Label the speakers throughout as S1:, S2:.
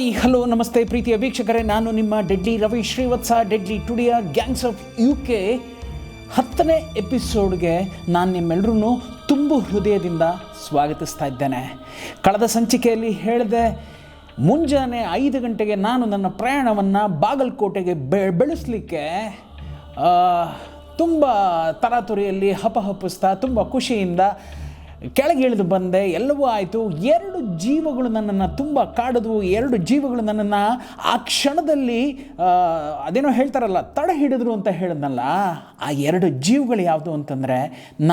S1: Hi hello ನಮಸ್ತೆ ಪ್ರೀತಿಯ ವೀಕ್ಷಕರೇ, ನಾನು ನಿಮ್ಮ ಡೆಡ್ಲಿ ರವಿ ಶ್ರೀವತ್ಸ. ಡೆಡ್ಲಿ ಟುಡಿಯ ಗ್ಯಾಂಗ್ಸ್ ಆಫ್ UK 10ನೇ ಎಪಿಸೋಡ್ಗೆ ನಾನು ನಿಮ್ಮೆಲ್ಲರೂ ತುಂಬು ಹೃದಯದಿಂದ ಸ್ವಾಗತಿಸ್ತಾ ಇದ್ದೇನೆ. ಕಳೆದ ಸಂಚಿಕೆಯಲ್ಲಿ ಹೇಳಿದೆ, ಮುಂಜಾನೆ 5 ಗಂಟೆಗೆ ನಾನು ನನ್ನ ಪ್ರಯಾಣವನ್ನು ಬಾಗಲಕೋಟೆಗೆ ಬೆಳೆಸಲಿಕ್ಕೆ ತುಂಬ ತರಾತುರಿಯಲ್ಲಿ ಹಪಹಪಿಸ್ತಾ ತುಂಬ ಖುಷಿಯಿಂದ ಕೆಳಗೆ ಇಳಿದು ಬಂದೆ. ಎಲ್ಲವೂ ಆಯಿತು. 2 ಜೀವಗಳು ನನ್ನನ್ನು ತುಂಬ ಕಾಡಿದ್ವು. 2 ಜೀವಗಳು ನನ್ನನ್ನು ಆ ಕ್ಷಣದಲ್ಲಿ ಅದೇನೋ ಹೇಳ್ತಾರಲ್ಲ, ತಡ ಹಿಡಿದ್ರು ಅಂತ ಹೇಳಿದ್ನಲ್ಲ. ಆ 2 ಜೀವಗಳು ಯಾವುದು ಅಂತಂದರೆ,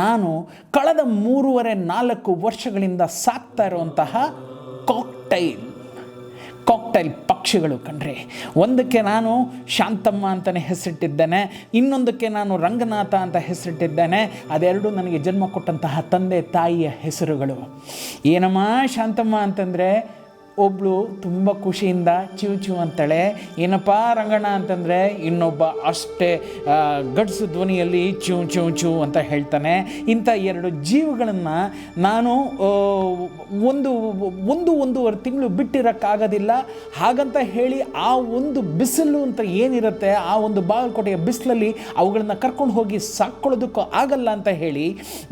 S1: ನಾನು ಕಳೆದ 3.5-4 ವರ್ಷಗಳಿಂದ ಸಾಕ್ತಾ ಇರುವಂತಹ ಕಾಕ್ಟೈಲ್ ಪಕ್ಷಿಗಳು ಕಣ್ರಿ. ಒಂದಕ್ಕೆ ನಾನು ಶಾಂತಮ್ಮ ಅಂತಲೇ ಹೆಸರಿಟ್ಟಿದ್ದೇನೆ, ಇನ್ನೊಂದಕ್ಕೆ ನಾನು ರಂಗನಾಥ ಅಂತ ಹೆಸರಿಟ್ಟಿದ್ದೇನೆ. ಅದೆರಡು ನನಗೆ ಜನ್ಮ ಕೊಟ್ಟಂತಹ ತಂದೆ ತಾಯಿಯ ಹೆಸರುಗಳು. ಏನಮ್ಮ ಶಾಂತಮ್ಮ ಅಂತಂದರೆ ಒಬ್ಬಳು ತುಂಬ ಖುಷಿಯಿಂದ ಚಿವ್ ಅಂತಾಳೆ. ಏನಪ್ಪ ರಂಗಣ್ಣ ಅಂತಂದರೆ ಇನ್ನೊಬ್ಬ ಅಷ್ಟೇ ಗಡ್ಸು ಧ್ವನಿಯಲ್ಲಿ ಚೂ ಅಂತ ಹೇಳ್ತಾನೆ. ಇಂಥ 2 ಜೀವಗಳನ್ನು ನಾನು ಒಂದೂವರೆ ತಿಂಗಳು ಬಿಟ್ಟಿರೋಕ್ಕಾಗೋದಿಲ್ಲ. ಹಾಗಂತ ಹೇಳಿ ಆ ಒಂದು ಬಿಸಿಲು ಅಂತ ಏನಿರುತ್ತೆ, ಆ ಒಂದು ಬಾಗಲಕೋಟೆಯ ಬಿಸಿಲಲ್ಲಿ ಅವುಗಳನ್ನು ಕರ್ಕೊಂಡು ಹೋಗಿ ಸಾಕ್ಕೊಳ್ಳೋದಕ್ಕೂ ಆಗಲ್ಲ ಅಂತ ಹೇಳಿ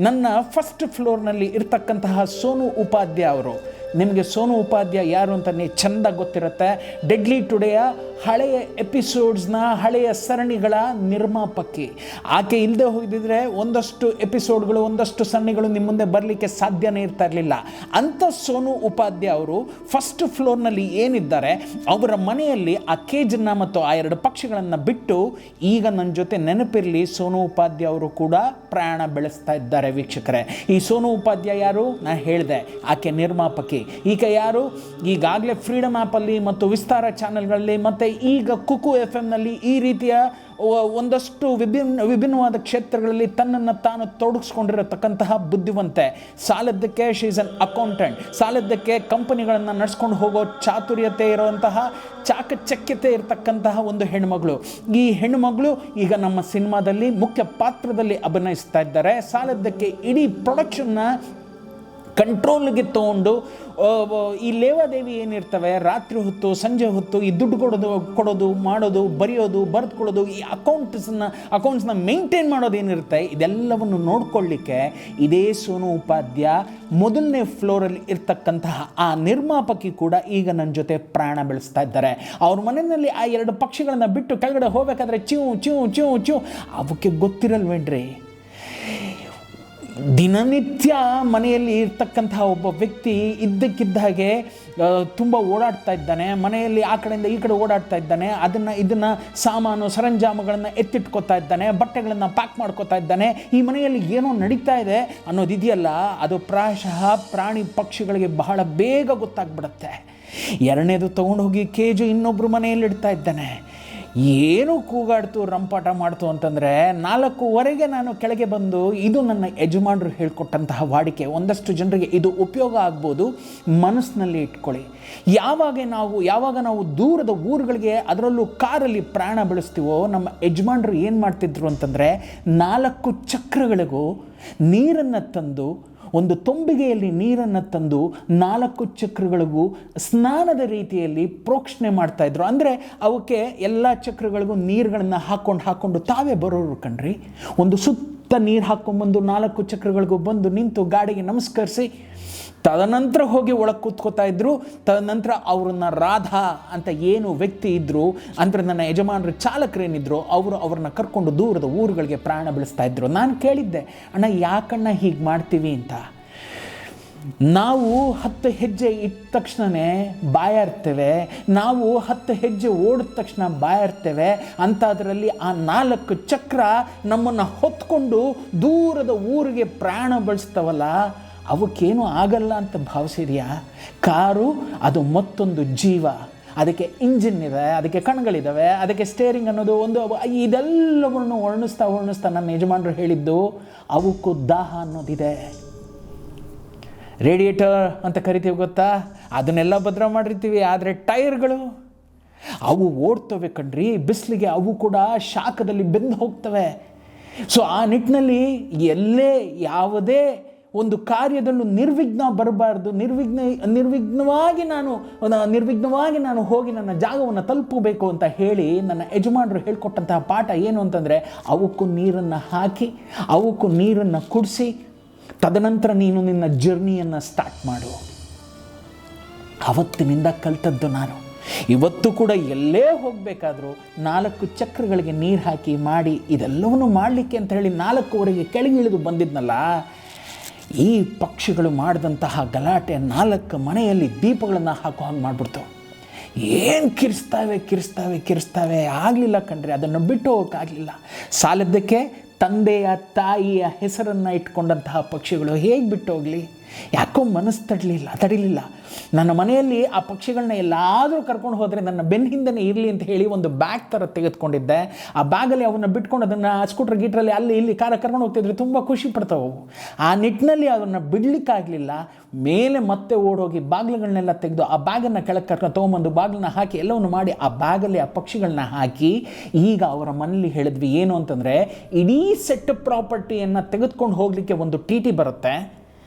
S1: ನನ್ನ ಫಸ್ಟ್ ಫ್ಲೋರ್ನಲ್ಲಿ ಇರ್ತಕ್ಕಂತಹ ಸೋನು ಉಪಾಧ್ಯ ಅವರು, ನಿಮಗೆ ಸೋನು ಉಪಾಧ್ಯ ಯಾರು ಅಂತಲೇ ಚೆಂದ ಗೊತ್ತಿರುತ್ತೆ. ಡೆಡ್ಲಿ ಟುಡೆಯ ಹಳೆಯ ಎಪಿಸೋಡ್ಸ್ನ, ಹಳೆಯ ಸರಣಿಗಳ ನಿರ್ಮಾಪಕಿ. ಆಕೆ ಇಲ್ಲದೆ ಹೋಗಿದ್ದರೆ ಒಂದಷ್ಟು ಎಪಿಸೋಡ್ಗಳು, ಒಂದಷ್ಟು ಸರಣಿಗಳು ನಿಮ್ಮ ಮುಂದೆ ಬರಲಿಕ್ಕೆ ಸಾಧ್ಯನೇ ಇರ್ತಾ ಇರಲಿಲ್ಲ. ಅಂಥ ಸೋನು ಉಪಾಧ್ಯ ಅವರು ಫಸ್ಟ್ ಫ್ಲೋರ್ನಲ್ಲಿ ಏನಿದ್ದಾರೆ, ಅವರ ಮನೆಯಲ್ಲಿ ಆ ಕೇಜನ್ನು ಮತ್ತು ಆ 2 ಪಕ್ಷಿಗಳನ್ನು ಬಿಟ್ಟು ಈಗ ನನ್ನ ಜೊತೆ ನೆನಪಿರಲಿ, ಸೋನು ಉಪಾಧ್ಯ ಅವರು ಕೂಡ ಪ್ರಯಾಣ ಬೆಳೆಸ್ತಾ ಇದ್ದಾರೆ ವೀಕ್ಷಕರೇ. ಈ ಸೋನು ಉಪಾಧ್ಯ ಯಾರು? ನಾನು ಹೇಳಿದೆ, ಆಕೆ ನಿರ್ಮಾಪಕಿ. ಈಗ ಯಾರು? ಈಗಾಗಲೇ ಫ್ರೀಡಮ್ ಆ್ಯಪಲ್ಲಿ ಮತ್ತು ವಿಸ್ತಾರ ಚಾನೆಲ್ಗಳಲ್ಲಿ ಮತ್ತು ಈಗ ಕುಕು FM ಈ ರೀತಿಯ ಒಂದಷ್ಟು ವಿಭಿನ್ನವಾದ ಕ್ಷೇತ್ರಗಳಲ್ಲಿ ತನ್ನನ್ನು ತಾನು ತೊಡಗಿಸ್ಕೊಂಡಿರತಕ್ಕಂತಹ ಬುದ್ಧಿವಂತೆ. ಸಾಲದ್ದಕ್ಕೆ ಶಿ ಈಸ್ ಅನ್ ಅಕೌಂಟೆಂಟ್, ಸಾಲದ್ದಕ್ಕೆ ಕಂಪನಿಗಳನ್ನು ನಡೆಸ್ಕೊಂಡು ಹೋಗೋ ಚಾತುರ್ಯತೆ ಇರುವಂತಹ, ಚಾಕಚಕ್ಯತೆ ಇರತಕ್ಕಂತಹ ಒಂದು ಹೆಣ್ಣುಮಗಳು. ಈ ಹೆಣ್ಣುಮಗಳು ಈಗ ನಮ್ಮ ಸಿನಿಮಾದಲ್ಲಿ ಮುಖ್ಯ ಪಾತ್ರದಲ್ಲಿ ಅಭಿನಯಿಸ್ತಾ ಇದ್ದಾರೆ. ಸಾಲದ್ದಕ್ಕೆ ಇಡೀ ಪ್ರೊಡಕ್ಷನ್ನ ಕಂಟ್ರೋಲ್ಗೆ ತೊಗೊಂಡು ಈ ಲೇವಾದೇವಿ ಏನಿರ್ತವೆ, ರಾತ್ರಿ ಹೊತ್ತು ಸಂಜೆ ಹೊತ್ತು ಈ ದುಡ್ಡು ಕೊಡೋದು ಮಾಡೋದು, ಬರೆಯೋದು, ಬರೆದುಕೊಳ್ಳೋದು, ಈ ಅಕೌಂಟ್ಸ್ನ ಮೇಂಟೈನ್ ಮಾಡೋದು ಏನಿರುತ್ತೆ, ಇದೆಲ್ಲವನ್ನು ನೋಡ್ಕೊಳ್ಳಿಕ್ಕೆ ಇದೇ ಸೋನು ಉಪಾಧ್ಯ ಮೊದಲನೇ ಫ್ಲೋರಲ್ಲಿ ಇರ್ತಕ್ಕಂತಹ ಆ ನಿರ್ಮಾಪಕಿ ಕೂಡ ಈಗ ನನ್ನ ಜೊತೆ ಪ್ರಾಣ ಬೆಳೆಸ್ತಾ ಇದ್ದಾರೆ. ಅವ್ರ ಮನೆಯಲ್ಲಿ ಆ 2 ಪಕ್ಷಿಗಳನ್ನು ಬಿಟ್ಟು ಕೆಳಗಡೆ ಹೋಗಬೇಕಾದ್ರೆ ಚೂ ಅವಕ್ಕೆ ಗೊತ್ತಿರಲ್ವೇನ್ರಿ, ದಿನನಿತ್ಯ ಮನೆಯಲ್ಲಿ ಇರ್ತಕ್ಕಂತಹ ಒಬ್ಬ ವ್ಯಕ್ತಿ ಇದ್ದಕ್ಕಿದ್ದ ಹಾಗೆ ತುಂಬ ಓಡಾಡ್ತಾ ಇದ್ದಾನೆ. ಮನೆಯಲ್ಲಿ ಆ ಕಡೆಯಿಂದ ಈ ಕಡೆ ಓಡಾಡ್ತಾ ಇದ್ದಾನೆ. ಇದನ್ನು ಸಾಮಾನು ಸರಂಜಾಮುಗಳನ್ನು ಎತ್ತಿಟ್ಕೊತಾ ಇದ್ದಾನೆ, ಬಟ್ಟೆಗಳನ್ನು ಪ್ಯಾಕ್ ಮಾಡ್ಕೋತಾ ಇದ್ದಾನೆ. ಈ ಮನೆಯಲ್ಲಿ ಏನೋ ನಡೀತಾ ಇದೆ ಅನ್ನೋದಿದೆಯಲ್ಲ, ಅದು ಪ್ರಾಯಶಃ ಪ್ರಾಣಿ ಪಕ್ಷಿಗಳಿಗೆ ಬಹಳ ಬೇಗ ಗೊತ್ತಾಗ್ಬಿಡುತ್ತೆ. 2ನೇದು ತೊಗೊಂಡೋಗಿ ಕೇಜು ಇನ್ನೊಬ್ಬರು ಮನೆಯಲ್ಲಿ ಇಡ್ತಾ ಇದ್ದಾನೆ. ಏನು ಕೂಗಾಡ್ತು, ರಂಪಾಟ ಮಾಡ್ತು ಅಂತಂದರೆ 4:15 ನಾನು ಕೆಳಗೆ ಬಂದು, ಇದು ನನ್ನ ಯಜಮಾನರು ಹೇಳ್ಕೊಟ್ಟಂತಹ ವಾಡಿಕೆ. ಒಂದಷ್ಟು ಜನರಿಗೆ ಇದು ಉಪಯೋಗ ಆಗ್ಬೋದು, ಮನಸ್ಸಿನಲ್ಲಿ ಇಟ್ಕೊಳ್ಳಿ. ಯಾವಾಗ ನಾವು ದೂರದ ಊರುಗಳಿಗೆ, ಅದರಲ್ಲೂ ಕಾರಲ್ಲಿ ಪ್ರಯಾಣ ಬೆಳೆಸ್ತೀವೋ, ನಮ್ಮ ಯಜಮಾನರು ಏನು ಮಾಡ್ತಿದ್ರು ಅಂತಂದರೆ 4 ಚಕ್ರಗಳಿಗೂ ನೀರನ್ನು ತಂದು, ಒಂದು ತೊಂಬಿಗೆಯಲ್ಲಿ ನೀರನ್ನು ತಂದು 4 ಚಕ್ರಗಳಿಗೂ ಸ್ನಾನದ ರೀತಿಯಲ್ಲಿ ಪ್ರೋಕ್ಷಣೆ ಮಾಡ್ತಾಯಿದ್ರು. ಅಂದರೆ ಅವಕ್ಕೆ ಎಲ್ಲ ಚಕ್ರಗಳಿಗೂ ನೀರುಗಳನ್ನು ಹಾಕ್ಕೊಂಡು ತಾವೇ ಬರೋರು ಕಣ್ರಿ. ಒಂದು ಸುತ್ತ ನೀರು ಹಾಕ್ಕೊಂಡ್ಬಂದು 4 ಚಕ್ರಗಳಿಗೂ ಬಂದು ನಿಂತು ಗಾಡಿಗೆ ನಮಸ್ಕರಿಸಿ ತದನಂತರ ಹೋಗಿ ಒಳಗೆ ಕೂತ್ಕೋತಾ ಇದ್ರು. ತದನಂತರ ಅವ್ರನ್ನ ರಾಧಾ ಅಂತ ಏನು ವ್ಯಕ್ತಿ ಇದ್ದರು, ಅಂದರೆ ನನ್ನ ಯಜಮಾನರು ಚಾಲಕರೇನಿದ್ರು, ಅವ್ರನ್ನ ಕರ್ಕೊಂಡು ದೂರದ ಊರುಗಳಿಗೆ ಪ್ರಯಾಣ ಬೆಳೆಸ್ತಾ ಇದ್ರು. ನಾನು ಕೇಳಿದ್ದೆ, ಅಣ್ಣ ಯಾಕಣ್ಣ ಹೀಗೆ ಮಾಡ್ತೀವಿ ಅಂತ. ನಾವು 10 ಹೆಜ್ಜೆ ಇಟ್ಟ ತಕ್ಷಣವೇ ಬಾಯಾರ್ತೇವೆ, ನಾವು 10 ಹೆಜ್ಜೆ ಓಡಿದ ತಕ್ಷಣ ಬಾಯಾರ್ತೇವೆ. ಅಂಥದ್ರಲ್ಲಿ ಆ 4 ಚಕ್ರ ನಮ್ಮನ್ನು ಹೊತ್ಕೊಂಡು ದೂರದ ಊರಿಗೆ ಪ್ರಯಾಣ ಬೆಳೆಸ್ತಾವಲ್ಲ, ಅವಕ್ಕೇನು ಆಗಲ್ಲ ಅಂತ ಭಾವಿಸಿದೆಯಾ? ಕಾರು ಅದು ಮತ್ತೊಂದು ಜೀವ. ಅದಕ್ಕೆ ಇಂಜಿನ್ ಇದೆ, ಅದಕ್ಕೆ ಕಣ್ಗಳಿದ್ದಾವೆ, ಅದಕ್ಕೆ ಸ್ಟೇರಿಂಗ್ ಅನ್ನೋದು ಒಂದು, ಇದೆಲ್ಲವನ್ನು ವರ್ಣಿಸ್ತಾ ನನ್ನ ಯಜಮಾನರು ಹೇಳಿದ್ದು, ಅವಕ್ಕೂ ದಾಹ ಅನ್ನೋದಿದೆ. ರೇಡಿಯೇಟರ್ ಅಂತ ಕರಿತೀವಿ ಗೊತ್ತಾ, ಅದನ್ನೆಲ್ಲ ಭದ್ರ ಮಾಡಿರ್ತೀವಿ. ಆದರೆ ಟೈರ್ಗಳು ಅವು ಓಡ್ತವೆ ಕಣ್ರಿ, ಬಿಸಿಲಿಗೆ ಅವು ಕೂಡ ಶಾಖದಲ್ಲಿ ಬೆಂದು ಹೋಗ್ತವೆ. ಸೊ ಆ ನಿಟ್ಟಿನಲ್ಲಿ ಎಲ್ಲೇ ಯಾವುದೇ ಒಂದು ಕಾರ್ಯದಲ್ಲೂ ನಿರ್ವಿಘ್ನ ಬರಬಾರ್ದು, ನಿರ್ವಿಘ್ನವಾಗಿ ನಾನು ಹೋಗಿ ನನ್ನ ಜಾಗವನ್ನು ತಲುಪಬೇಕು ಅಂತ ಹೇಳಿ ನನ್ನ ಯಜಮಾನರು ಹೇಳ್ಕೊಟ್ಟಂತಹ ಪಾಠ ಏನು ಅಂತಂದರೆ, ಅವಕ್ಕೂ ನೀರನ್ನು ಹಾಕಿ, ಅವಕ್ಕೂ ನೀರನ್ನು ಕುಡಿಸಿ, ತದನಂತರ ನೀನು ನಿನ್ನ ಜರ್ನಿಯನ್ನು ಸ್ಟಾರ್ಟ್ ಮಾಡು. ಅವತ್ತಿನಿಂದ ಕಲ್ತದ್ದು ನಾನು. ಇವತ್ತು ಕೂಡ ಎಲ್ಲೇ ಹೋಗಬೇಕಾದ್ರೂ 4 ಚಕ್ರಗಳಿಗೆ ನೀರು ಹಾಕಿ ಮಾಡಿ ಇದೆಲ್ಲವನ್ನೂ ಮಾಡಲಿಕ್ಕೆ ಅಂತ ಹೇಳಿ 4ವರೆಗೆ ಕೆಳಗಿಳಿದು ಬಂದಿದ್ನಲ್ಲ. ಈ ಪಕ್ಷಿಗಳು ಮಾಡಿದಂತಹ ಗಲಾಟೆ 4 ಮನೆಯಲ್ಲಿ ದೀಪಗಳನ್ನು ಹಾಕೋ ಹಾಗೆ ಮಾಡಿಬಿಡ್ತು. ಏನು ಕಿರಿಸ್ತಾವೆ ಆಗಲಿಲ್ಲ ಕಣ್ರಿ, ಅದನ್ನು ಬಿಟ್ಟು ಹೋಗೋಕ್ಕಾಗಲಿಲ್ಲ. ಸಾಲದ್ದಕ್ಕೆ ತಂದೆಯ ತಾಯಿಯ ಹೆಸರನ್ನು ಇಟ್ಕೊಂಡಂತಹ ಪಕ್ಷಿಗಳು ಹೇಗೆ ಬಿಟ್ಟು ಹೋಗಲಿ? ಯಾಕೋ ಮನಸ್ಸು ತಡಿಲಿಲ್ಲ. ನನ್ನ ಮನೆಯಲ್ಲಿ ಆ ಪಕ್ಷಿಗಳನ್ನ ಎಲ್ಲಾದರೂ ಕರ್ಕೊಂಡು ಹೋದರೆ ನನ್ನ ಬೆನ್ನ ಹಿಂದೆನೇ ಇರಲಿ ಅಂತ ಹೇಳಿ ಒಂದು ಬ್ಯಾಗ್ ಥರ ತೆಗೆದುಕೊಂಡಿದ್ದೆ. ಆ ಬ್ಯಾಗಲ್ಲಿ ಅವನ್ನ ಬಿಟ್ಕೊಂಡು ಅದನ್ನು ಸ್ಕೂಟ್ರ್ ಗೀಟ್ರಲ್ಲಿ ಅಲ್ಲಿ ಇಲ್ಲಿ ಕರ್ಕೊಂಡು ಹೋಗ್ತಿದ್ರೆ ತುಂಬ ಖುಷಿ ಪಡ್ತಾವೆ. ಆ ನಿಟ್ಟಿನಲ್ಲಿ ಅದನ್ನು ಬಿಡಲಿಕ್ಕಾಗಲಿಲ್ಲ. ಮೇಲೆ ಮತ್ತೆ ಓಡೋಗಿ ಬಾಗಿಲುಗಳನ್ನೆಲ್ಲ ತೆಗೆದು ಆ ಬ್ಯಾಗನ್ನು ಕೆಳಗೆ ಕರ್ಕೊಂಡು ತೊಗೊಂಬಂದು ಬಾಗಿಲನ್ನ ಹಾಕಿ ಎಲ್ಲವನ್ನು ಮಾಡಿ ಆ ಬ್ಯಾಗಲ್ಲಿ ಆ ಪಕ್ಷಿಗಳನ್ನ ಹಾಕಿ, ಈಗ ಅವರ ಮನೇಲಿ ಹೇಳಿದ್ವಿ ಏನು ಅಂತಂದರೆ, ಇಡೀ ಸೆಟ್ ಪ್ರಾಪರ್ಟಿಯನ್ನು ತೆಗೆದುಕೊಂಡು ಹೋಗಲಿಕ್ಕೆ ಒಂದು ಟಿ ಬರುತ್ತೆ.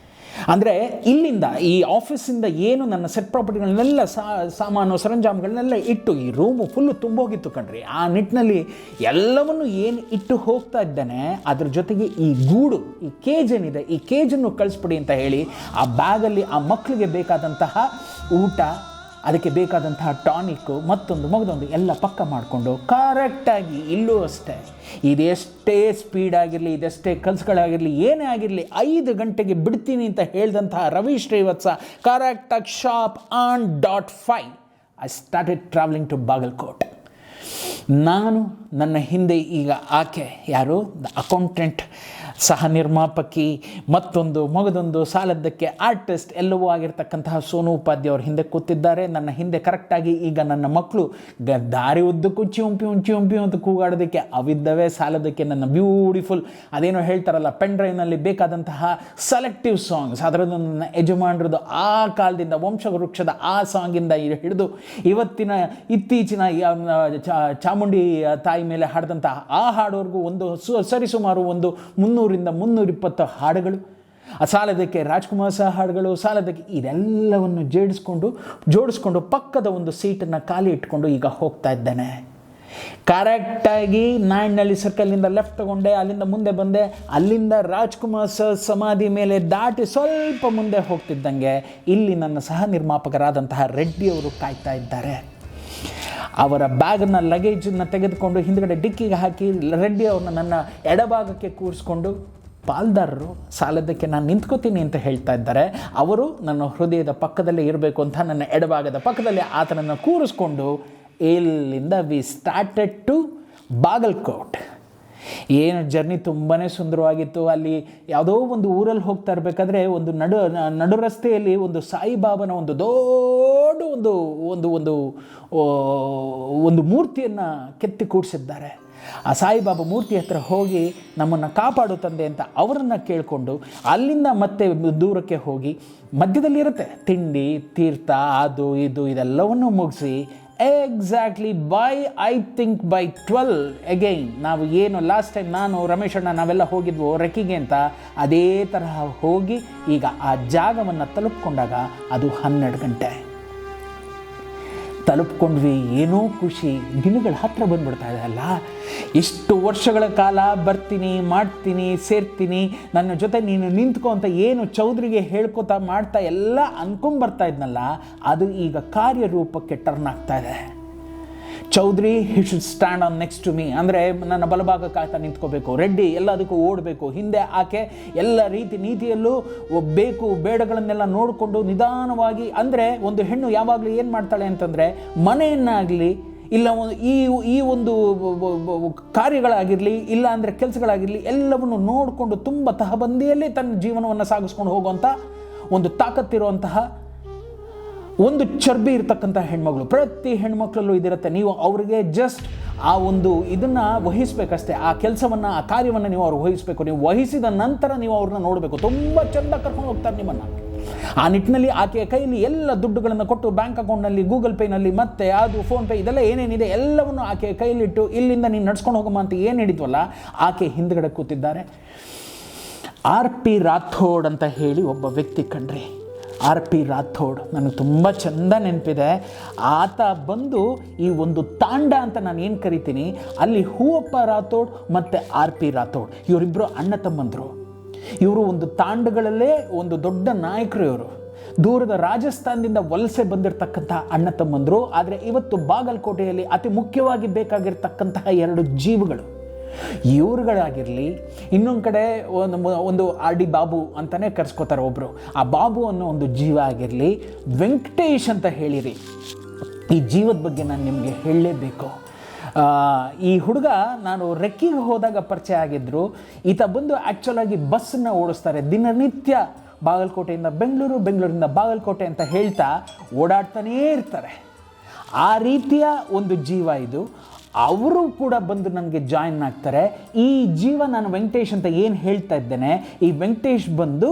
S1: ಅಂದರೆ ಇಲ್ಲಿಂದ ಈ ಆಫೀಸಿಂದ ಏನು ನನ್ನ ಸೆಟ್ ಪ್ರಾಪರ್ಟಿಗಳನ್ನೆಲ್ಲ ಸಾಮಾನು ಸರಂಜಾಮುಗಳನ್ನೆಲ್ಲ ಇಟ್ಟು ಈ ರೂಮು ಫುಲ್ಲು ತುಂಬೋಗಿತ್ತು ಕಣ್ರಿ. ಆ ನಿಟ್ಟಿನಲ್ಲಿ ಎಲ್ಲವನ್ನು ಏನು ಇಟ್ಟು ಹೋಗ್ತಾ ಇದ್ದಾನೆ, ಅದ್ರ ಜೊತೆಗೆ ಈ ಗೂಡು, ಈ ಕೇಜ್ ಏನಿದೆ, ಈ ಕೇಜನ್ನು ಕಳಿಸ್ಬಿಡಿ ಅಂತ ಹೇಳಿ ಆ ಬ್ಯಾಗಲ್ಲಿ ಆ ಮಕ್ಕಳಿಗೆ ಬೇಕಾದಂತಹ ಊಟ, ಅದಕ್ಕೆ ಬೇಕಾದಂತಹ ಟಾನಿಕ್ಕು, ಮಗದೊಂದು ಎಲ್ಲ ಪಕ್ಕ ಮಾಡಿಕೊಂಡು ಕರೆಕ್ಟಾಗಿ ಇಲ್ಲೂ ಅಷ್ಟೇ, ಇದೆಷ್ಟೇ ಸ್ಪೀಡ್ ಆಗಿರಲಿ, ಇದೆಷ್ಟೇ ಕಲ್ಸ್ಗಳಾಗಿರಲಿ, ಏನೇ ಆಗಿರಲಿ 5 ಗಂಟೆಗೆ ಬಿಡ್ತೀನಿ ಅಂತ ಹೇಳಿದಂತಹ ರವಿ ಶ್ರೀವತ್ಸ ಕರೆಕ್ಟಾಗಿ sharp on .5 I started travelling to Bagalkot. ನಾನು, ನನ್ನ ಹಿಂದೆ ಈಗ ಆಕೆ ಯಾರು, ಅಕೌಂಟೆಂಟ್, ಸಹ ನಿರ್ಮಾಪಕಿ, ಮಗದೊಂದು ಸಾಲದ್ದಕ್ಕೆ ಆರ್ಟಿಸ್ಟ್ ಎಲ್ಲವೂ ಆಗಿರ್ತಕ್ಕಂತಹ ಸೋನು ಉಪಾಧ್ಯ ಅವ್ರ ಹಿಂದೆ ಕೂತಿದ್ದಾರೆ. ನನ್ನ ಹಿಂದೆ ಕರೆಕ್ಟಾಗಿ ಈಗ ನನ್ನ ಮಕ್ಕಳು ದಾರಿ ಉದ್ದಕ್ಕೂ ಚಿಂಪಿ ಅಂತ ಕೂಗಾಡೋದಕ್ಕೆ ಅವಿದ್ದವೇ ಸಾಲದಕ್ಕೆ ನನ್ನ ಬ್ಯೂಟಿಫುಲ್, ಅದೇನೋ ಹೇಳ್ತಾರಲ್ಲ ಪೆನ್ ಡ್ರೈವ್ನಲ್ಲಿ ಬೇಕಾದಂತಹ ಸೆಲೆಕ್ಟಿವ್ ಸಾಂಗ್ಸ್, ಅದರದ್ದು ನನ್ನ ಯಜಮಾನರದು ಆ ಕಾಲದಿಂದ ವಂಶವೃಕ್ಷದ ಆ ಸಾಂಗಿಂದ ಹಿಡಿದು ಇತ್ತೀಚಿನ ಚಾಮುಂಡಿ ತಾಯಿ ಮೇಲೆ ಹಾಡಿದಂತಹ ಆ ಹಾಡೋರ್ಗೂ ಸರಿಸುಮಾರು 300-320 ಹಾಡುಗಳು, ಸಾಲದಕ್ಕೆ ರಾಜ್ಕುಮಾರ್ ಸಹ ಹಾಡುಗಳು, ಸಾಲದಕ್ಕೆ ಇದೆಲ್ಲವನ್ನು ಜೋಡಿಸ್ಕೊಂಡು ಪಕ್ಕದ ಒಂದು ಸೀಟನ್ನು ಖಾಲಿ ಇಟ್ಕೊಂಡು ಈಗ ಹೋಗ್ತಾ ಇದ್ದೇನೆ. ಕರೆಕ್ಟಾಗಿ ನಾಯಣ್ಣಹಳ್ಳಿ ಸರ್ಕಲ್ನಿಂದ ಲೆಫ್ಟ್ ತಗೊಂಡೆ, ಅಲ್ಲಿಂದ ಮುಂದೆ ಬಂದೆ. ಅಲ್ಲಿಂದ ರಾಜ್ಕುಮಾರ್ ಸರ್ ಸಮಾಧಿ ಮೇಲೆ ದಾಟಿ ಸ್ವಲ್ಪ ಮುಂದೆ ಹೋಗ್ತಿದ್ದಂಗೆ ಇಲ್ಲಿ ನನ್ನ ಸಹ ನಿರ್ಮಾಪಕರಾದಂತಹ ರೆಡ್ಡಿಯವರು ಕಾಯ್ತಾ ಇದ್ದಾರೆ. ಅವರ ಬ್ಯಾಗನ್ನು ಲಗೇಜನ್ನು ತೆಗೆದುಕೊಂಡು ಹಿಂದ್ಗಡೆ ಡಿಕ್ಕಿಗೆ ಹಾಕಿ ರೆಡ್ಡಿ ಅವ್ರನ್ನ ನನ್ನ ಎಡಭಾಗಕ್ಕೆ ಕೂರಿಸ್ಕೊಂಡು, ಪಾಲ್ದಾರರು ಸಾಲದಕ್ಕೆ ನಾನು ನಿಂತ್ಕೋತೀನಿ ಅಂತ ಹೇಳ್ತಾ ಇದ್ದಾರೆ. ಅವರು ನನ್ನ ಹೃದಯದ ಪಕ್ಕದಲ್ಲೇ ಇರಬೇಕು ಅಂತ ನನ್ನ ಎಡಭಾಗದ ಪಕ್ಕದಲ್ಲಿ ಆತನನ್ನು ಕೂರಿಸ್ಕೊಂಡು ಇಲ್ಲಿಂದ ವಿ ಸ್ಟಾರ್ಟೆಡ್ ಟು ಬಾಗಲಕೋಟ್. ಏನು ಜರ್ನಿ ತುಂಬಾ ಸುಂದರವಾಗಿತ್ತು. ಅಲ್ಲಿ ಯಾವುದೋ ಒಂದು ಊರಲ್ಲಿ ಹೋಗ್ತಾ ಇರಬೇಕಾದ್ರೆ ಒಂದು ನಡು ರಸ್ತೆಯಲ್ಲಿ ಒಂದು ಸಾಯಿಬಾಬನ ಒಂದು ದೊಡ್ಡ ಒಂದು ಮೂರ್ತಿಯನ್ನು ಕೆತ್ತಿ ಕೂಡಿಸಿದ್ದಾರೆ. ಆ ಸಾಯಿಬಾಬಾ ಮೂರ್ತಿ ಹತ್ರ ಹೋಗಿ ನಮ್ಮನ್ನು ಕಾಪಾಡು ತಂದೆ ಅಂತ ಅವರನ್ನು ಕೇಳಿಕೊಂಡು ಅಲ್ಲಿಂದ ಮತ್ತೆ ದೂರಕ್ಕೆ ಹೋಗಿ ಮಧ್ಯದಲ್ಲಿರುತ್ತೆ ತಿಂಡಿ ತೀರ್ಥ ಅದು ಇದು ಇದೆಲ್ಲವನ್ನು ಮುಗಿಸಿ exactly I think by 12 again ನಾವು ಏನು ಲಾಸ್ಟ್ ಟೈಮ್ ನಾನು ರಮೇಶ್ ಅಣ್ಣ ನಾವೆಲ್ಲ ಹೋಗಿದ್ವು ರೆಕ್ಕಿಗೆ ಅಂತ, ಅದೇ ತರಹ ಹೋಗಿ ಈಗ ಆ ಜಾಗವನ್ನು ತಲುಪ್ಕೊಂಡಾಗ ಅದು 12 ಗಂಟೆ ತಲುಪ್ಕೊಂಡ್ವಿ. ಏನೋ ಖುಷಿ, ದಿನಗಳ ಹತ್ತಿರ ಬಂದ್ಬಿಡ್ತಾ ಇದೆ ಅಲ್ಲ. ಇಷ್ಟು ವರ್ಷಗಳ ಕಾಲ ಬರ್ತೀನಿ, ಮಾಡ್ತೀನಿ, ಸೇರ್ತೀನಿ, ನನ್ನ ಜೊತೆ ನೀನು ನಿಂತ್ಕೊ ಅಂತ ಏನು ಚೌಧರಿಗೆ ಹೇಳ್ಕೊತಾ ಮಾಡ್ತಾ ಎಲ್ಲ ಅನ್ಕೊಂಬರ್ತಾ ಇದ್ನಲ್ಲ, ಅದು ಈಗ ಕಾರ್ಯರೂಪಕ್ಕೆ ಟರ್ನ್ ಆಗ್ತಾ ಇದೆ. Chaudhary he should stand on next to me, ಅಂದರೆ ನನ್ನ ಬಲಭಾಗಕ್ಕೆ ಆತ ನಿಂತ್ಕೋಬೇಕು. ರೆಡ್ಡಿ ಎಲ್ಲದಕ್ಕೂ ಓಡಬೇಕು. ಹಿಂದೆ ಆಕೆ ಎಲ್ಲ ನೀತಿಯಲ್ಲೂ ಬೇಕು ಬೇಡಗಳನ್ನೆಲ್ಲ ನೋಡಿಕೊಂಡು ನಿಧಾನವಾಗಿ, ಅಂದರೆ ಒಂದು ಹೆಣ್ಣು ಯಾವಾಗಲೂ ಏನು ಮಾಡ್ತಾಳೆ ಅಂತಂದರೆ ಮನೆಯನ್ನಾಗಲಿ ಇಲ್ಲ ಈ ಒಂದು ಕಾರ್ಯಗಳಾಗಿರಲಿ ಇಲ್ಲ ಅಂದರೆ ಕೆಲಸಗಳಾಗಿರಲಿ ಎಲ್ಲವನ್ನು ನೋಡಿಕೊಂಡು ತುಂಬ ತಹಬಂದಿಯಲ್ಲಿ ತನ್ನ ಜೀವನವನ್ನು ಸಾಗಿಸ್ಕೊಂಡು ಹೋಗುವಂಥ ಒಂದು ತಾಕತ್ತಿರುವಂತಹ ಒಂದು ಚರ್ಬಿ ಇರ್ತಕ್ಕಂಥ ಹೆಣ್ಮಗಳು. ಪ್ರತಿ ಹೆಣ್ಮಕ್ಳಲ್ಲೂ ಇದಿರುತ್ತೆ. ನೀವು ಅವರಿಗೆ ಜಸ್ಟ್ ಆ ಒಂದು ಇದನ್ನು ವಹಿಸಬೇಕಷ್ಟೇ, ಆ ಕೆಲಸವನ್ನು ಆ ಕಾರ್ಯವನ್ನು ನೀವು ಅವ್ರಿಗೆ ವಹಿಸಬೇಕು. ನೀವು ವಹಿಸಿದ ನಂತರ ನೀವು ಅವ್ರನ್ನ ನೋಡಬೇಕು. ತುಂಬ ಚೆಂದ ಕರ್ಕೊಂಡು ಹೋಗ್ತಾರೆ ನಿಮ್ಮನ್ನು. ಆ ನಿಟ್ಟಿನಲ್ಲಿ ಆಕೆಯ ಕೈಯಲ್ಲಿ ಎಲ್ಲ ದುಡ್ಡುಗಳನ್ನು ಕೊಟ್ಟು ಬ್ಯಾಂಕ್ ಅಕೌಂಟ್ನಲ್ಲಿ ಗೂಗಲ್ ಪೇನಲ್ಲಿ ಮತ್ತೆ ಅದು ಫೋನ್ಪೇ ಇದೆಲ್ಲ ಏನೇನಿದೆ ಎಲ್ಲವನ್ನು ಆಕೆಯ ಕೈಯಲ್ಲಿಟ್ಟು ಇಲ್ಲಿಂದ ನೀನು ನಡ್ಸ್ಕೊಂಡು ಹೋಗಮ್ಮ ಅಂತ ಏನು ಹಿಡಿದ್ವಲ್ಲ, ಆಕೆ ಹಿಂದ್ಗಡೆ ಕೂತಿದ್ದಾರೆ. R.P. ರಾಥೋಡ್ ಅಂತ ಹೇಳಿ ಒಬ್ಬ ವ್ಯಕ್ತಿ ಕಣ್ರಿ. R.P. ರಾಥೋಡ್ ನನಗೆ ತುಂಬ ಚೆಂದ ನೆನಪಿದೆ. ಆತ ಬಂದು ಈ ಒಂದು ತಾಂಡ ಅಂತ ನಾನು ಏನು ಕರಿತೀನಿ, ಅಲ್ಲಿ ಹೂವಪ್ಪ ರಾಥೋಡ್ ಮತ್ತು R.P. ರಾಥೋಡ್ ಇವರಿಬ್ಬರು ಅಣ್ಣ ತಮ್ಮಂದರು. ಇವರು ಒಂದು ತಾಂಡಗಳಲ್ಲೇ ಒಂದು ದೊಡ್ಡ ನಾಯಕರು. ಇವರು ದೂರದ ರಾಜಸ್ಥಾನದಿಂದ ವಲಸೆ ಬಂದಿರತಕ್ಕಂತಹ ಅಣ್ಣ ತಮ್ಮಂದರು. ಆದರೆ ಇವತ್ತು ಬಾಗಲಕೋಟೆಯಲ್ಲಿ ಅತಿ ಮುಖ್ಯವಾಗಿ ಬೇಕಾಗಿರ್ತಕ್ಕಂತಹ ಎರಡು ಜೀವಗಳು ಇವ್ರುಗಳಾಗಿರಲಿ, ಇನ್ನೊಂದು ಕಡೆ ಒಂದು R.D. ಬಾಬು ಅಂತಲೇ ಕರೆಸ್ಕೋತಾರೆ ಒಬ್ಬರು, ಆ ಬಾಬು ಅನ್ನೋ ಒಂದು ಜೀವ ಆಗಿರಲಿ, ವೆಂಕಟೇಶ್ ಅಂತ ಹೇಳಿರಿ. ಈ ಜೀವದ ಬಗ್ಗೆ ನಾನು ನಿಮಗೆ ಹೇಳಲೇಬೇಕು. ಈ ಹುಡುಗ ನಾನು ರೆಕ್ಕಿಗೆ ಹೋದಾಗ ಪರಿಚಯ ಆಗಿದ್ದರು. ಈತ ಬಂದು ಆ್ಯಕ್ಚುಲಾಗಿ ಬಸ್ಸನ್ನು ಓಡಿಸ್ತಾರೆ. ದಿನನಿತ್ಯ ಬಾಗಲಕೋಟೆಯಿಂದ ಬೆಂಗಳೂರು, ಬೆಂಗಳೂರಿಂದ ಬಾಗಲಕೋಟೆ ಅಂತ ಹೇಳ್ತಾ ಓಡಾಡ್ತಾನೇ ಇರ್ತಾರೆ. ಆ ರೀತಿಯ ಒಂದು ಜೀವ ಇದು. ಅವರು ಕೂಡ ಬಂದು ನನಗೆ ಜಾಯಿನ್ ಆಗ್ತಾರೆ. ಈ ಜೀವ, ನಾನು ವೆಂಕಟೇಶ್ ಅಂತ ಏನು ಹೇಳ್ತಾ ಇದ್ದೇನೆ, ಈ ವೆಂಕಟೇಶ್ ಬಂದು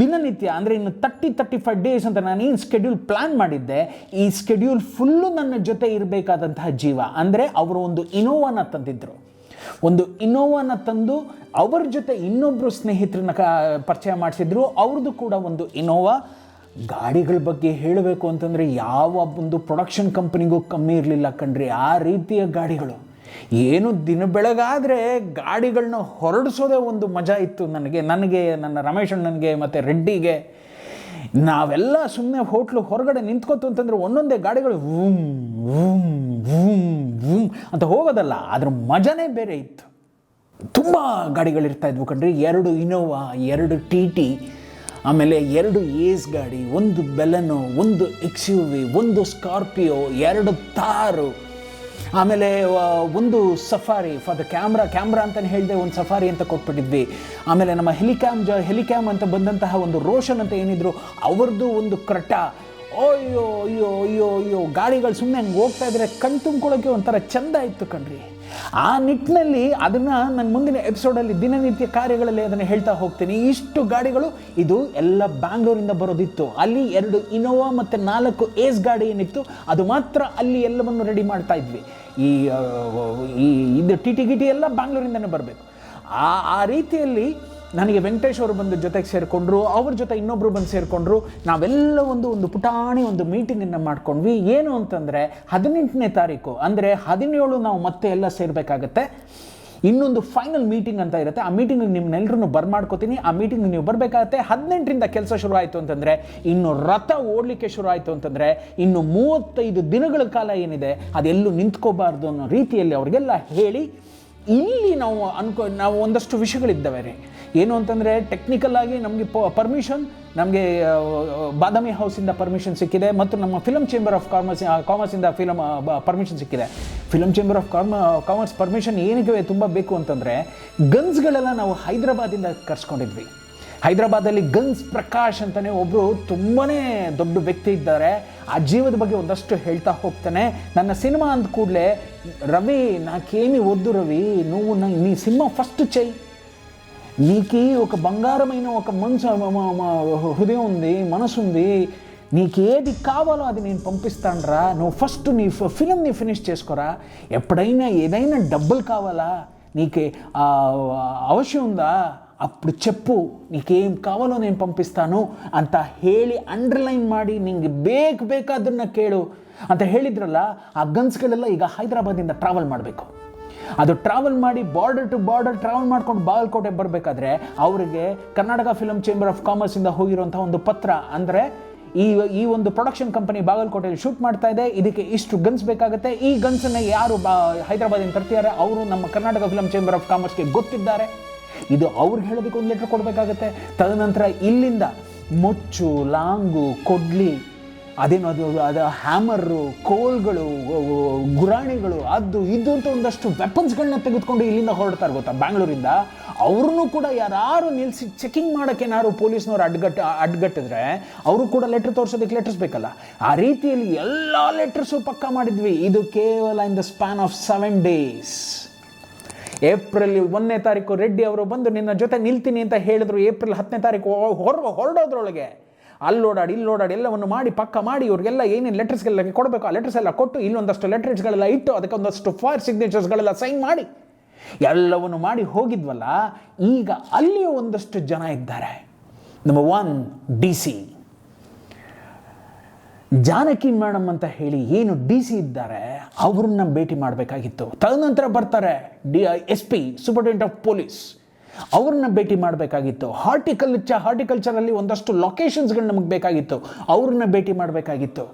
S1: ದಿನನಿತ್ಯ ಅಂದರೆ ಇನ್ನು 35 ಡೇಸ್ ಅಂತ ನಾನು ಏನು ಸ್ಕೆಡ್ಯೂಲ್ ಪ್ಲ್ಯಾನ್ ಮಾಡಿದ್ದೆ, ಈ ಸ್ಕೆಡ್ಯೂಲ್ ಫುಲ್ಲು ನನ್ನ ಜೊತೆ ಇರಬೇಕಾದಂತಹ ಜೀವ. ಅಂದರೆ ಅವರು ಒಂದು ಇನೋವಾನ ತಂದಿದ್ದರು. ಒಂದು ಇನೋವಾನ ತಂದು ಅವ್ರ ಜೊತೆ ಇನ್ನೊಬ್ಬರು ಸ್ನೇಹಿತರನ್ನ ಪರಿಚಯ ಮಾಡಿಸಿದ್ರು. ಅವ್ರದ್ದು ಕೂಡ ಒಂದು ಇನೋವಾ. ಗಾಡಿಗಳ ಬಗ್ಗೆ ಹೇಳಬೇಕು ಅಂತಂದರೆ ಯಾವ ಒಂದು ಪ್ರೊಡಕ್ಷನ್ ಕಂಪನಿಗೂ ಕಮ್ಮಿ ಇರಲಿಲ್ಲ ಕಣ್ರಿ. ಆ ರೀತಿಯ ಗಾಡಿಗಳು. ಏನು ದಿನ ಬೆಳಗಾದರೆ ಗಾಡಿಗಳನ್ನ ಹೊರಡಿಸೋದೇ ಒಂದು ಮಜಾ ಇತ್ತು ನನಗೆ, ನನ್ನ ರಮೇಶ್ ಅಣ್ಣನಿಗೆ ಮತ್ತು ರೆಡ್ಡಿಗೆ. ನಾವೆಲ್ಲ ಸುಮ್ಮನೆ ಹೋಟ್ಲು ಹೊರಗಡೆ ನಿಂತ್ಕೋತು ಅಂತಂದರೆ ಒಂದೊಂದೇ ಗಾಡಿಗಳು ವೂಮ್ ವೂಮ್ ವೂಮ್ ವೂಮ್ ಅಂತ ಹೋಗೋದಲ್ಲ, ಅದ್ರ ಮಜಾನೇ ಬೇರೆ ಇತ್ತು. ತುಂಬ ಗಾಡಿಗಳಿರ್ತಾ ಇದ್ವು ಕಣ್ರಿ. 2 ಇನೋವಾ, 2 TT, ಆಮೇಲೆ 2 ಏಸ್ ಗಾಡಿ, 1 ಬೆಲೆನೋ, 1 XUV, 1 ಸ್ಕಾರ್ಪಿಯೋ, 2 ಥಾರು, ಆಮೇಲೆ 1 ಸಫಾರಿ ಫಾರ್ ದ ಕ್ಯಾಮ್ರಾ ಅಂತಲೇ ಹೇಳಿದೆ, 1 ಸಫಾರಿ ಅಂತ ಕೊಟ್ಬಿಟ್ಟಿದ್ವಿ. ಆಮೇಲೆ ನಮ್ಮ ಹೆಲಿಕ್ಯಾಮ್ ಅಂತ ಬಂದಂತಹ ಒಂದು ರೋಷನ್ ಅಂತ ಏನಿದ್ರು ಅವ್ರದ್ದು 1 ಕ್ರಟ. ಅಯ್ಯೋ ಅಯ್ಯೋ ಅಯ್ಯೋ ಅಯ್ಯೋ, ಗಾಡಿಗಳು ಸುಮ್ಮನೆ ಹಂಗೆ ಹೋಗ್ತಾ ಇದ್ರೆ ಕಣ್ ತುಂಬ್ಕೊಳ್ಳೋಕ್ಕೆ ಒಂಥರ ಚೆಂದ ಇತ್ತು ಕಣ್ರಿ. ಆ ನಿಟ್ಟಿನಲ್ಲಿ ಅದನ್ನು ನನ್ನ ಮುಂದಿನ ಎಪಿಸೋಡಲ್ಲಿ ದಿನನಿತ್ಯ ಕಾರ್ಯಗಳಲ್ಲಿ ಅದನ್ನು ಹೇಳ್ತಾ ಹೋಗ್ತೀನಿ. ಇಷ್ಟು ಗಾಡಿಗಳು ಇದು ಎಲ್ಲ ಬ್ಯಾಂಗ್ಳೂರಿಂದ ಬರೋದಿತ್ತು. ಅಲ್ಲಿ 2 ಇನೋವಾ ಮತ್ತು 4 ಏಸ್ ಗಾಡಿ ಏನಿತ್ತು ಅದು ಮಾತ್ರ ಅಲ್ಲಿ ಎಲ್ಲವನ್ನು ರೆಡಿ ಮಾಡ್ತಾ ಇದ್ವಿ. ಇದು ಟಿ ಟಿ ಎಲ್ಲ ಬ್ಯಾಂಗ್ಳೂರಿಂದನೇ ಬರಬೇಕು. ಆ ರೀತಿಯಲ್ಲಿ ನನಗೆ ವೆಂಕಟೇಶ್ ಅವರು ಬಂದು ಜೊತೆಗೆ ಸೇರಿಕೊಂಡ್ರು. ಅವ್ರ ಜೊತೆ ಇನ್ನೊಬ್ಬರು ಬಂದು ಸೇರಿಕೊಂಡ್ರು. ನಾವೆಲ್ಲ ಒಂದು ಪುಟಾಣಿ ಒಂದು ಮೀಟಿಂಗನ್ನು ಮಾಡ್ಕೊಂಡ್ವಿ. ಏನು ಅಂತಂದರೆ 18ನೇ ತಾರೀಕು ಅಂದರೆ 17 ನಾವು ಮತ್ತೆ ಎಲ್ಲ ಸೇರಬೇಕಾಗತ್ತೆ. ಇನ್ನೊಂದು ಫೈನಲ್ ಮೀಟಿಂಗ್ ಅಂತ ಇರುತ್ತೆ. ಆ ಮೀಟಿಂಗಿಗೆ ನಿಮ್ಮನ್ನೆಲ್ಲರೂ ಬರ್ಮಾಡ್ಕೋತೀನಿ. ಆ ಮೀಟಿಂಗ್ ನೀವು ಬರಬೇಕಾಗತ್ತೆ. 18ರಿಂದ ಕೆಲಸ ಶುರು ಆಯಿತು ಅಂತಂದರೆ, ಇನ್ನು ರಥ ಓಡಲಿಕ್ಕೆ ಶುರು ಆಯಿತು ಅಂತಂದರೆ, ಇನ್ನು 35 ದಿನಗಳ ಕಾಲ ಏನಿದೆ ಅದೆಲ್ಲೂ ನಿಂತ್ಕೋಬಾರ್ದು ಅನ್ನೋ ರೀತಿಯಲ್ಲಿ ಅವ್ರಿಗೆಲ್ಲ ಹೇಳಿ, ಇಲ್ಲಿ ನಾವು ಒಂದಷ್ಟು ವಿಷಯಗಳಿದ್ದಾವೆ ರೀ. ಏನು ಅಂತಂದರೆ, ಟೆಕ್ನಿಕಲ್ ಆಗಿ ನಮಗೆ ಪರ್ಮಿಷನ್, ನಮಗೆ ಬಾದಾಮಿ ಹೌಸಿಂದ ಪರ್ಮಿಷನ್ ಸಿಕ್ಕಿದೆ ಮತ್ತು ನಮ್ಮ ಫಿಲಮ್ ಚೇಂಬರ್ ಆಫ್ ಕಾಮರ್ಸಿಂದ ಪರ್ಮಿಷನ್ ಸಿಕ್ಕಿದೆ. Film chamber of commerce permission ಏನಕ್ಕೆ ತುಂಬ ಬೇಕು ಅಂತಂದರೆ, ಗನ್ಸ್ಗಳೆಲ್ಲ ನಾವು ಹೈದರಾಬಾದಿಂದ ಕರ್ಸ್ಕೊಂಡಿದ್ವಿ. ಹೈದರಾಬಾದಲ್ಲಿ ಗನ್ಸ್ ಪ್ರಕಾಶ್ ಅಂತಲೇ ಒಬ್ಬರು ತುಂಬಾ ದೊಡ್ಡ ವ್ಯಕ್ತಿ ಇದ್ದಾರೆ. ಆ ಜೀವದ ಬಗ್ಗೆ ಒಂದಷ್ಟು ಹೇಳ್ತಾ ಹೋಗ್ತಾನೆ. ನನ್ನ ಸಿನಿಮಾ ಅಂದ కూడలే, రవి నాకేమి వద్దు రవి, నువ్వు నీ సినిమా ఫస్ట్ చెయ్యి, నీకు ఒక బంగారమైన ఒక హృదయం ఉంది, మనసు ఉంది, నీకేది కావాలో అది నేను పంపిస్తానురా, నువ్వు ఫస్ట్ నీ ఫిలింని ఫినిష్ చేసుకోరా, ఎప్పుడైనా ఏదైనా డబ్బులు కావాలా, నీకు అవశ్యం ఉందా, ಅప్పుడు చెప్పు, నీకేం కావాలో నేను పంపిస్తాను ಅಂತ ಹೇಳಿ ಅಂಡರ್ಲೈನ್ ಮಾಡಿ, ನಿಂಗೆ ಬೇಕಾದನ್ನ ಕೇಳು ಅಂತ ಹೇಳಿದ್ರಲ್ಲ. ಆ ಗನ್ಸ್ಗಳೆಲ್ಲ ಈಗ ಹೈದರಾಬಾದಿಂದ ಟ್ರಾವೆಲ್ ಮಾಡಬೇಕು. ಅದು ಟ್ರಾವೆಲ್ ಮಾಡಿ ಬಾರ್ಡರ್ ಟು ಬಾರ್ಡರ್ ಟ್ರಾವೆಲ್ ಮಾಡ್ಕೊಂಡು ಬಾಗಲಕೋಟೆ ಬರಬೇಕಾದ್ರೆ ಅವರಿಗೆ ಕರ್ನಾಟಕ ಫಿಲಮ್ ಚೇಂಬರ್ ಆಫ್ ಕಾಮರ್ಸಿಂದ ಹೋಗಿರುವಂಥ ಒಂದು ಪತ್ರ, ಅಂದರೆ ಈ ಒಂದು ಪ್ರೊಡಕ್ಷನ್ ಕಂಪನಿ ಬಾಗಲಕೋಟೆಯಲ್ಲಿ ಶೂಟ್ ಮಾಡ್ತಾ ಇದೆ, ಇದಕ್ಕೆ ಇಷ್ಟು ಗನ್ಸ್ ಬೇಕಾಗುತ್ತೆ, ಈ ಗನ್ಸನ್ನು ಯಾರು ಹೈದರಾಬಾದಿಂದ ತರ್ತಿದ್ದಾರೆ ಅವರು ನಮ್ಮ ಕರ್ನಾಟಕ ಫಿಲಮ್ ಚೇಂಬರ್ ಆಫ್ ಕಾಮರ್ಸ್ಗೆ ಗೊತ್ತಿದ್ದಾರೆ. ಇದು ಅವ್ರಿಗೆ ಹೇಳೋದಕ್ಕೆ ಒಂದು ಲೆಟ್ರ್ ಕೊಡಬೇಕಾಗತ್ತೆ. ತದನಂತರ ಇಲ್ಲಿಂದ ಮೊಚ್ಚು, ಲಾಂಗು, ಕೊಡ್ಲಿ, ಅದು ಹ್ಯಾಮರು, ಕೋಲ್ಗಳು, ಗುರಾಣಿಗಳು, ಅದು ಇದು ಅಂತ ಒಂದಷ್ಟು ವೆಪನ್ಸ್ಗಳನ್ನ ತೆಗೆದುಕೊಂಡು ಇಲ್ಲಿಂದ ಹೊರಡ್ತಾರೆ ಗೊತ್ತಾ ಬ್ಯಾಂಗ್ಳೂರಿಂದ. ಅವ್ರನ್ನೂ ಕೂಡ ಯಾರು ನಿಲ್ಲಿಸಿ ಚೆಕಿಂಗ್ ಮಾಡೋಕ್ಕೆ ಏನಾದ್ರು ಪೊಲೀಸ್ನವ್ರು ಅಡ್ಗಟ್ಟಿದ್ರೆ ಅವರು ಕೂಡ ಲೆಟ್ರ್ ತೋರಿಸೋದಕ್ಕೆ ಲೆಟರ್ಸ್ ಬೇಕಲ್ಲ. ಆ ರೀತಿಯಲ್ಲಿ ಎಲ್ಲ ಲೆಟರ್ಸು ಪಕ್ಕಾ ಮಾಡಿದ್ವಿ. ಇದು ಕೇವಲ in the span of 7 days. April 1ನೇ ತಾರೀಕು ರೆಡ್ಡಿ ಅವರು ಬಂದು ನಿನ್ನ ಜೊತೆ ನಿಲ್ತೀನಿ ಅಂತ ಹೇಳಿದ್ರು. ಏಪ್ರಿಲ್ 10ನೇ ತಾರೀಕು ಹೊರಡೋದ್ರೊಳಗೆ ಅಲ್ಲೋಡಾಡಿ ಇಲ್ಲೋಡಾಡಿ ಎಲ್ಲವನ್ನು ಮಾಡಿ ಪಕ್ಕ ಮಾಡಿ ಇವ್ರಿಗೆಲ್ಲ ಏನೇನು ಲೆಟರ್ಸ್ಗೆಲ್ಲ ಕೊಡಬೇಕು ಆ ಲೆಟರ್ಸ್ ಎಲ್ಲ ಕೊಟ್ಟು, ಇಲ್ಲೊಂದಷ್ಟು ಲೆಟರ್ಸ್ಗಳೆಲ್ಲ ಇಟ್ಟು ಅದಕ್ಕೆ ಒಂದಷ್ಟು ಫಾರ್ ಸಿಗ್ನೇಚರ್ಸ್ಗಳೆಲ್ಲ ಸೈನ್ ಮಾಡಿ ಎಲ್ಲವನ್ನು ಮಾಡಿ ಹೋಗಿದ್ವಲ್ಲ, ಈಗ ಅಲ್ಲಿ ಒಂದಷ್ಟು ಜನ ಇದ್ದಾರೆ. ನಂಬರ್ 1 DC ಜಾನಕಿ ಮೇಡಮ್ ಅಂತ ಹೇಳಿ ಏನು DC ಇದ್ದಾರೆ ಅವ್ರನ್ನ ಭೇಟಿ ಮಾಡಬೇಕಾಗಿತ್ತು. ತದನಂತರ ಬರ್ತಾರೆ SP ಸೂಪರಿಂಟೆಂಡೆಂಟ್ ಆಫ್ ಪೊಲೀಸ್, ಅವ್ರನ್ನ ಭೇಟಿ ಮಾಡಬೇಕಾಗಿತ್ತು. ಹಾರ್ಟಿಕಲ್ಚರಲ್ಲಿ ಒಂದಷ್ಟು ಲೊಕೇಶನ್ಸ್ಗಳು ನಮಗೆ ಬೇಕಾಗಿತ್ತು, ಅವ್ರನ್ನ ಭೇಟಿ ಮಾಡಬೇಕಾಗಿತ್ತು.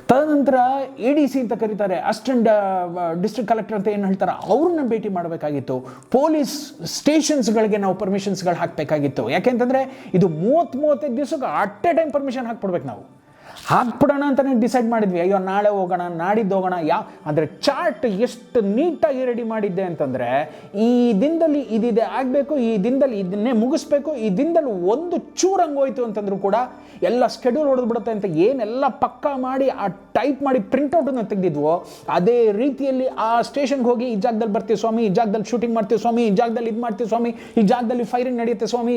S1: ತದನಂತರ ADC ಅಂತ ಕರೀತಾರೆ, ಅಸಿಸ್ಟೆಂಟ್ ಡಿಸ್ಟ್ರಿಕ್ಟ್ ಕಲೆಕ್ಟರ್ ಅಂತ ಏನು ಹೇಳ್ತಾರೆ, ಅವ್ರನ್ನ ಭೇಟಿ ಮಾಡಬೇಕಾಗಿತ್ತು. ಪೊಲೀಸ್ ಸ್ಟೇಷನ್ಸ್ಗಳಿಗೆ ನಾವು ಪರ್ಮಿಷನ್ಸ್ಗಳು ಹಾಕಬೇಕಾಗಿತ್ತು. ಯಾಕೆಂತಂದರೆ ಇದು 30-35 ದಿವಸಕ್ಕೆ ಅಟ್ ಎ ಟೈಮ್ ಪರ್ಮಿಷನ್ ಹಾಕ್ಬಿಡ್ಬೇಕು. ನಾವು ಹಾಕ್ಬಿಡೋಣ ಅಂತಲೇ ಡಿಸೈಡ್ ಮಾಡಿದ್ವಿ. ಅಯ್ಯೋ ನಾಳೆ ಹೋಗೋಣ, ನಾಡಿದ್ದು ಹೋಗೋಣ. ಅಂದರೆ ಚಾರ್ಟ್ ಎಷ್ಟು ನೀಟಾಗಿ ರೆಡಿ ಮಾಡಿದ್ದೆ ಅಂತಂದರೆ, ಈ ದಿನದಲ್ಲಿ ಇದಿದೆ ಆಗಬೇಕು, ಈ ದಿನದಲ್ಲಿ ಇದನ್ನೇ ಮುಗಿಸ್ಬೇಕು, ಈ ದಿನದಲ್ಲಿ ಒಂದು ಚೂರಂಗೋಯ್ತು ಅಂತಂದ್ರೂ ಕೂಡ ಎಲ್ಲ ಸ್ಕೆಡ್ಯೂಲ್ ಹೊಡೆದ್ಬಿಡುತ್ತೆ ಅಂತ ಏನೆಲ್ಲ ಪಕ್ಕಾ ಮಾಡಿ ಆ ಟೈಪ್ ಮಾಡಿ ಪ್ರಿಂಟೌಟನ್ನು ತೆಗೆದಿದ್ವೋ, ಅದೇ ರೀತಿಯಲ್ಲಿ ಆ ಸ್ಟೇಷನ್ಗೆ ಹೋಗಿ ಈ ಜಾಗದಲ್ಲಿ ಬರ್ತೀವಿ ಸ್ವಾಮಿ, ಈ ಜಾಗದಲ್ಲಿ ಶೂಟಿಂಗ್ ಮಾಡ್ತೀವಿ ಸ್ವಾಮಿ, ಈ ಜಾಗದಲ್ಲಿ ಇದು ಮಾಡ್ತೀವಿ ಸ್ವಾಮಿ, ಈ ಜಾಗದಲ್ಲಿ ಫೈರಿಂಗ್ ನಡೆಯುತ್ತೆ ಸ್ವಾಮಿ,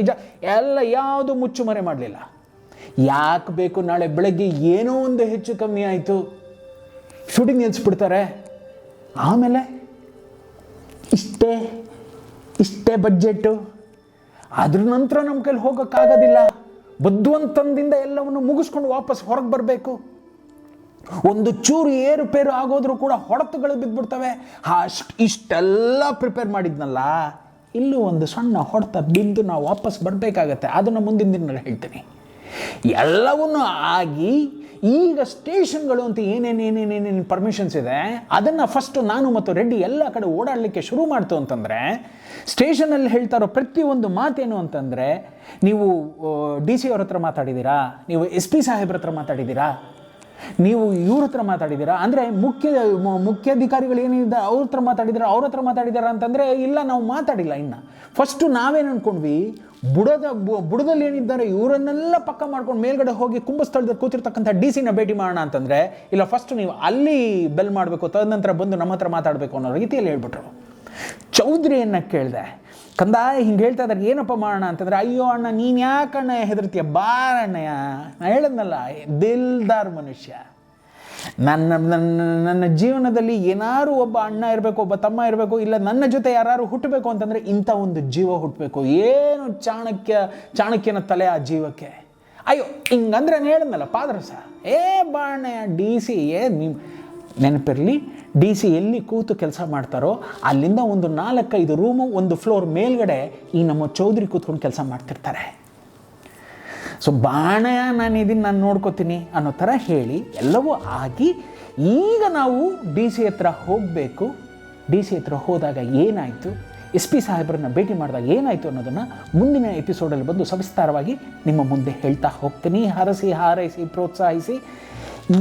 S1: ಎಲ್ಲ ಯಾವುದು ಮುಚ್ಚುಮರೆ ಮಾಡಲಿಲ್ಲ. ಯಾಕೆ ಬೇಕು, ನಾಳೆ ಬೆಳಗ್ಗೆ ಏನೋ ಒಂದು ಹೆಚ್ಚು ಕಮ್ಮಿ ಆಯಿತು, ಶೂಟಿಂಗ್ ನಿಲ್ಲಿಸ್ಬಿಡ್ತಾರೆ. ಆಮೇಲೆ ಇಷ್ಟೇ ಬಡ್ಜೆಟ್ಟು, ಅದ್ರ ನಂತರ ನಮ್ಮ ಕೈಲಿ ಹೋಗೋಕ್ಕಾಗೋದಿಲ್ಲ. ಬುದ್ಧಿವಂತನದಿಂದ ಎಲ್ಲವನ್ನು ಮುಗಿಸ್ಕೊಂಡು ವಾಪಸ್ ಹೊರಗೆ ಬರಬೇಕು. ಒಂದು ಚೂರು ಏರುಪೇರು ಆಗೋದ್ರೂ ಕೂಡ ಹೊಡೆತಗಳು ಬಿದ್ದುಬಿಡ್ತವೆ. ಇಷ್ಟೆಲ್ಲ ಪ್ರಿಪೇರ್ ಮಾಡಿದ್ನಲ್ಲ, ಇಲ್ಲೂ ಒಂದು ಸಣ್ಣ ಹೊಡೆತ ಬಿದ್ದು ನಾವು ವಾಪಸ್ ಬರಬೇಕಾಗತ್ತೆ. ಅದನ್ನು ಮುಂದಿನ ದಿನ ಹೇಳ್ತೀನಿ. ಎಲ್ಲವನ್ನೂ ಆಗಿ ಈಗ ಸ್ಟೇಷನ್ಗಳು ಅಂತ ಏನೇನೇನೇನೇನೇನು ಪರ್ಮಿಷನ್ಸ್ ಇದೆ, ಅದನ್ನು ಫಸ್ಟು ನಾನು ಮತ್ತು ರೆಡ್ಡಿ ಎಲ್ಲ ಕಡೆ ಓಡಾಡಲಿಕ್ಕೆ ಶುರು ಮಾಡ್ತು ಅಂತಂದರೆ, ಸ್ಟೇಷನಲ್ಲಿ ಹೇಳ್ತಾ ಇರೋ ಪ್ರತಿಯೊಂದು ಮಾತೇನು ಅಂತಂದರೆ, ನೀವು DC ಅವ್ರ ಹತ್ರ ಮಾತಾಡಿದ್ದೀರಾ, ನೀವು SP ಸಾಹೇಬ್ರ ಹತ್ರ ಮಾತಾಡಿದ್ದೀರಾ, ನೀವು ಇವ್ರ ಹತ್ರ ಮಾತಾಡಿದ್ದೀರಾ, ಅಂದರೆ ಮುಖ್ಯಾಧಿಕಾರಿಗಳು ಏನಿದೆ ಅವ್ರ ಹತ್ರ ಮಾತಾಡಿದ್ದೀರಾ ಅಂತಂದರೆ, ಇಲ್ಲ ನಾವು ಮಾತಾಡಿಲ್ಲ. ಇನ್ನು ಫಸ್ಟು ನಾವೇನು ಅಂದ್ಕೊಂಡ್ವಿ, ಬುಡದಲ್ಲಿ ಏನಿದ್ದಾರೆ ಇವರನ್ನೆಲ್ಲ ಪಕ್ಕ ಮಾಡ್ಕೊಂಡು ಮೇಲ್ಗಡೆ ಹೋಗಿ ಕುಂಭಸ್ಥಳದಲ್ಲಿ ಕೂತಿರ್ತಕ್ಕಂಥ DC ಭೇಟಿ ಮಾಡೋಣ ಅಂತಂದರೆ, ಇಲ್ಲ ಫಸ್ಟ್ ನೀವು ಅಲ್ಲಿ ಬೆಲ್ ಮಾಡಬೇಕು, ತದನಂತರ ಬಂದು ನಮ್ಮ ಹತ್ರ ಮಾತಾಡಬೇಕು ಅನ್ನೋ ರೀತಿಯಲ್ಲಿ ಹೇಳ್ಬಿಟ್ರು. ಚೌಧರಿಯನ್ನು ಕೇಳಿದೆ, ಕಂದ ಹಿಂಗೆ ಹೇಳ್ತಾ ಇದ್ದಾರೆ, ಏನಪ್ಪ ಮಾಡೋಣ ಅಂತಂದರೆ, ಅಯ್ಯೋ ಅಣ್ಣ ನೀನು ಯಾಕಣ್ಣ ಹೆದರ್ತೀಯ, ಬಾರಣ್ಣಯ್ಯ, ನಾನು ಹೇಳಿದ್ನಲ್ಲ ದಿಲ್ದಾರ್ ಮನುಷ್ಯ. ನನ್ನ ಜೀವನದಲ್ಲಿ ಏನಾರು ಒಬ್ಬ ಅಣ್ಣ ಇರಬೇಕು, ಒಬ್ಬ ತಮ್ಮ ಇರಬೇಕು, ಇಲ್ಲ ನನ್ನ ಜೊತೆ ಯಾರು ಹುಟ್ಟಬೇಕು ಅಂತಂದರೆ ಇಂಥ ಒಂದು ಜೀವ ಹುಟ್ಟಬೇಕು. ಏನು ಚಾಣಕ್ಯನ ತಲೆ ಆ ಜೀವಕ್ಕೆ. ಅಯ್ಯೋ ಹಿಂಗಂದ್ರೆ ನಾನು ಹೇಳಿದ್ನಲ್ಲ ಪಾದರಸ, ಬಾರಣ್ಣಯ್ಯ DC ನೀವು ನೆನಪಿರಲಿ, DC ಎಲ್ಲಿ ಕೂತು ಕೆಲಸ ಮಾಡ್ತಾರೋ ಅಲ್ಲಿಂದ ಒಂದು 4-5 ರೂಮು, ಒಂದು ಫ್ಲೋರ್ ಮೇಲ್ಗಡೆ ಈ ನಮ್ಮ ಚೌಧರಿ ಕೂತ್ಕೊಂಡು ಕೆಲಸ ಮಾಡ್ತಿರ್ತಾರೆ. ಸೊ ಬಾಣಯ್ಯ ನಾನು ನೋಡ್ಕೋತೀನಿ ಅನ್ನೋ ಥರ ಹೇಳಿ ಎಲ್ಲವೂ ಆಗಿ ಈಗ ನಾವು DC ಹತ್ರ ಹೋಗಬೇಕು. DC ಹತ್ರ ಹೋದಾಗ ಏನಾಯಿತು, SP ಸಾಹೇಬ್ರನ್ನ ಭೇಟಿ ಮಾಡಿದಾಗ ಏನಾಯಿತು ಅನ್ನೋದನ್ನು ಮುಂದಿನ ಎಪಿಸೋಡಲ್ಲಿ ಬಂದು ಸವಿಸ್ತಾರವಾಗಿ ನಿಮ್ಮ ಮುಂದೆ ಹೇಳ್ತಾ ಹೋಗ್ತೀನಿ. ಹರಸಿ ಹಾರೈಸಿ ಪ್ರೋತ್ಸಾಹಿಸಿ.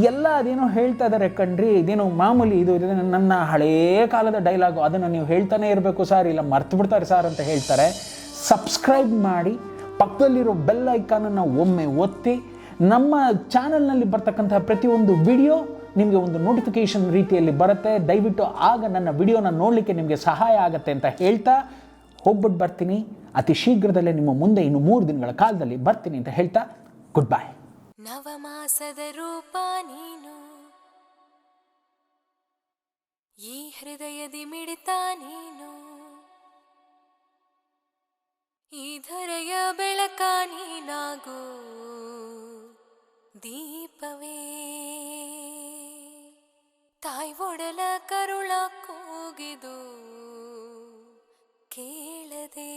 S1: ಎಲ್ಲ ಅದೇನೋ ಹೇಳ್ತಾ ಇದ್ದಾರೆ ಕಣ್ರಿ, ಇದೇನೋ ಮಾಮೂಲಿ, ಇದು ನನ್ನ ಹಳೇ ಕಾಲದ ಡೈಲಾಗು, ಅದನ್ನು ನೀವು ಹೇಳ್ತಾನೆ ಇರಬೇಕು ಸರ್, ಇಲ್ಲ ಮರ್ತು ಬಿಡ್ತಾರೆ ಸರ್ ಅಂತ ಹೇಳ್ತಾರೆ. ಸಬ್ಸ್ಕ್ರೈಬ್ ಮಾಡಿ, ಪಕ್ಕದಲ್ಲಿರೋ ಬೆಲ್ ಐಕಾನನ್ನು ಒಮ್ಮೆ ಒತ್ತಿ, ನಮ್ಮ ಚಾನಲ್ನಲ್ಲಿ ಬರ್ತಕ್ಕಂಥ ಪ್ರತಿಯೊಂದು ವಿಡಿಯೋ ನಿಮಗೆ ಒಂದು ನೋಟಿಫಿಕೇಷನ್ ರೀತಿಯಲ್ಲಿ ಬರುತ್ತೆ. ದಯವಿಟ್ಟು ಆಗ ನನ್ನ ವಿಡಿಯೋನ ನೋಡಲಿಕ್ಕೆ ನಿಮಗೆ ಸಹಾಯ ಆಗುತ್ತೆ ಅಂತ ಹೇಳ್ತಾ ಹೋಗ್ಬಿಟ್ಟು ಬರ್ತೀನಿ. ಅತಿ ಶೀಘ್ರದಲ್ಲೇ ನಿಮ್ಮ ಮುಂದೆ ಇನ್ನು 3 ದಿನಗಳ ಕಾಲದಲ್ಲಿ ಬರ್ತೀನಿ ಅಂತ ಹೇಳ್ತಾ ಗುಡ್ ಬೈ.
S2: ನವಮಾಸದ ರೂಪ ನೀನು, ಈ ಹೃದಯದಿ ಮಿಡಿತ ನೀನು, ಈ ಧರೆಯ ಬೆಳಕ ನೀನಾಗು ದೀಪವೇ, ತಾಯಿ ಒಡಲ ಕರುಳ ಕೂಗಿದು ಕೇಳದೆ.